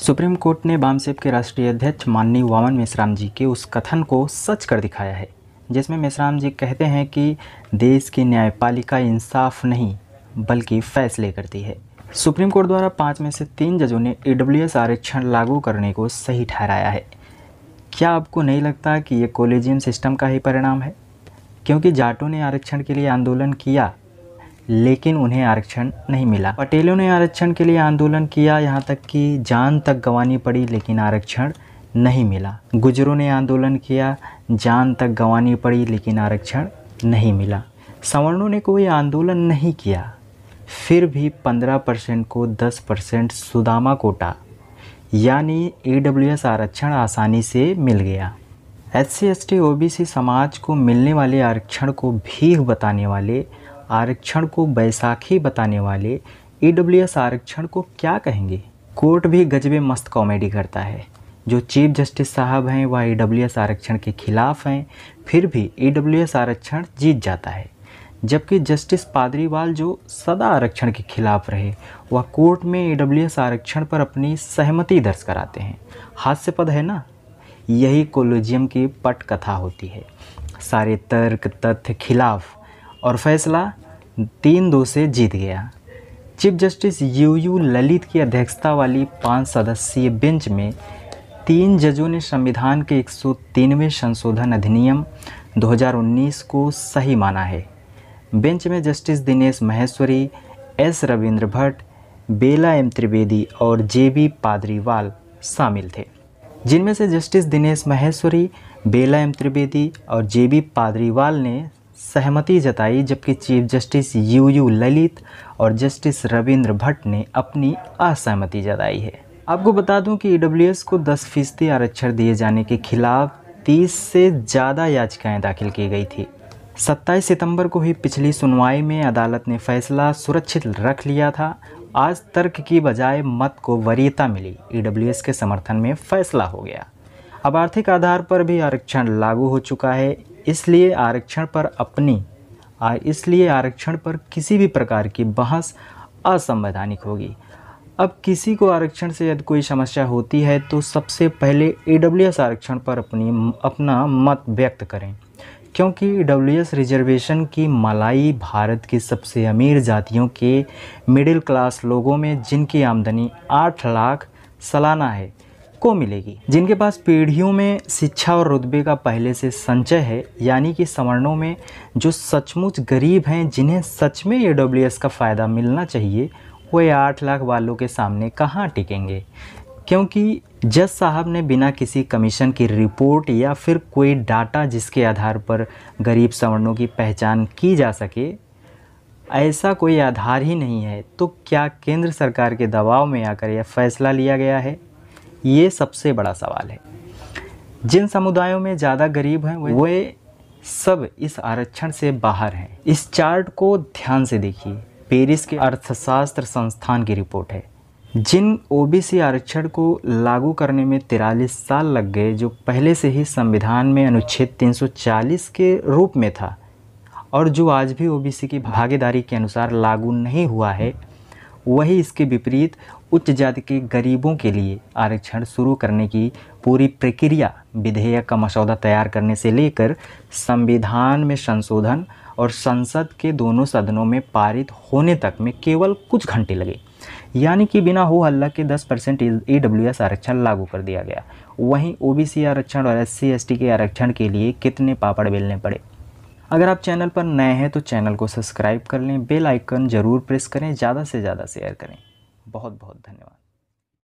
Supreme court ने बामसेप के राष्ट्रीय अध्यक्ष माननीय वामन मेश्राम जी के उस कथन को सच कर दिखाया है, जिसमें मेश्राम जी कहते हैं कि देश की न्यायपालिका इंसाफ नहीं बल्कि फैसले करती है। सुप्रीम कोर्ट द्वारा 5 में से 3 जजों ने ईडब्ल्यूएस आरक्षण लागू करने को सही ठहराया है। क्या आपको नहीं लगता कि ये कोलेजियम सिस्टम का ही परिणाम है? क्योंकि जाटों ने आरक्षण के लिए आंदोलन किया लेकिन उन्हें आरक्षण नहीं मिला। पटेलों ने आरक्षण के लिए आंदोलन किया, यहाँ तक कि जान तक गंवानी पड़ी लेकिन आरक्षण नहीं मिला। गुर्जरों ने आंदोलन किया, जान तक गंवानी पड़ी लेकिन आरक्षण नहीं मिला। सवर्णों ने कोई आंदोलन नहीं किया, फिर भी 15% को 10% सुदामा कोटा यानी ईडब्ल्यूएस आरक्षण आसानी से मिल गया। SC ST OBC समाज को मिलने वाले आरक्षण को भीख बताने वाले, आरक्षण को बैसाखी बताने वाले ईडब्ल्यूएस आरक्षण को क्या कहेंगे? कोर्ट भी गजबे मस्त कॉमेडी करता है। जो चीफ जस्टिस साहब हैं वह ईडब्ल्यूएस आरक्षण के खिलाफ हैं, फिर भी ईडब्ल्यूएस आरक्षण जीत जाता है। जबकि जस्टिस पादरीवाल जो सदा आरक्षण के खिलाफ रहे, वह कोर्ट में ईडब्ल्यूएस आरक्षण पर अपनी सहमति दर्ज कराते हैं। हास्यपद है ना? यही कोलेजियम की पटकथा होती है। सारे तर्क तथ्य खिलाफ और फैसला 3-2 से जीत गया। चीफ जस्टिस UU ललित की अध्यक्षता वाली 5 सदस्यीय बेंच में 3 जजों ने संविधान के 103वें संशोधन अधिनियम 2019 को सही माना है। बेंच में जस्टिस दिनेश महेश्वरी, S रविंद्र भट्ट, बेला M त्रिवेदी और JB पादरीवाल शामिल थे, जिनमें से जस्टिस दिनेश महेश्वरी, बेला M त्रिवेदी और JB पादरीवाल ने सहमति जताई, जबकि चीफ जस्टिस UU ललित और जस्टिस रविंद्र भट्ट ने अपनी असहमति जताई है। आपको बता दूं कि ईडब्ल्यूएस को 10% आरक्षण दिए जाने के खिलाफ 30 से ज़्यादा याचिकाएं दाखिल की गई थी। 27 सितंबर को हुई पिछली सुनवाई में अदालत ने फैसला सुरक्षित रख लिया था। आज तर्क की बजाय मत को वरीयता मिली, ईडब्ल्यूएस के समर्थन में फैसला हो गया। अब आर्थिक आधार पर भी आरक्षण लागू हो चुका है, इसलिए आरक्षण पर किसी भी प्रकार की बहस असंवैधानिक होगी। अब किसी को आरक्षण से यदि कोई समस्या होती है तो सबसे पहले ईडब्ल्यूएस आरक्षण पर अपना मत व्यक्त करें, क्योंकि ईडब्ल्यूएस रिजर्वेशन की मलाई भारत की सबसे अमीर जातियों के मिडिल क्लास लोगों में, जिनकी आमदनी 8 लाख सालाना है, को मिलेगी। जिनके पास पीढ़ियों में शिक्षा और रुतबे का पहले से संचय है, यानी कि सवर्णों में जो सचमुच गरीब हैं, जिन्हें सच में ईडब्ल्यूएस का फ़ायदा मिलना चाहिए, वे 8 लाख वालों के सामने कहाँ टिकेंगे? क्योंकि जज साहब ने बिना किसी कमीशन की रिपोर्ट या फिर कोई डाटा जिसके आधार पर गरीब सवर्णों की पहचान की जा सके, ऐसा कोई आधार ही नहीं है, तो क्या केंद्र सरकार के दबाव में आकर यह फैसला लिया गया है? ये सबसे बड़ा सवाल है। जिन समुदायों में ज़्यादा गरीब हैं वे सब इस आरक्षण से बाहर हैं। इस चार्ट को ध्यान से देखिए, पेरिस के अर्थशास्त्र संस्थान की रिपोर्ट है। जिन ओबीसी आरक्षण को लागू करने में 43 साल लग गए, जो पहले से ही संविधान में अनुच्छेद 340 के रूप में था और जो आज भी ओबीसी की भागीदारी के अनुसार लागू नहीं हुआ है, वही इसके विपरीत उच्च जाति के गरीबों के लिए आरक्षण शुरू करने की पूरी प्रक्रिया, विधेयक का मसौदा तैयार करने से लेकर संविधान में संशोधन और संसद के दोनों सदनों में पारित होने तक में केवल कुछ घंटे लगे। यानी कि बिना हो हल्ला के 10% ईडब्ल्यूएस आरक्षण लागू कर दिया गया। वहीं ओबीसी आरक्षण और SC ST के आरक्षण के लिए कितने पापड़ बेलने पड़े। अगर आप चैनल पर नए हैं तो चैनल को सब्सक्राइब कर लें, बेल आइकन ज़रूर प्रेस करें, ज़्यादा से ज़्यादा शेयर करें। बहुत बहुत धन्यवाद।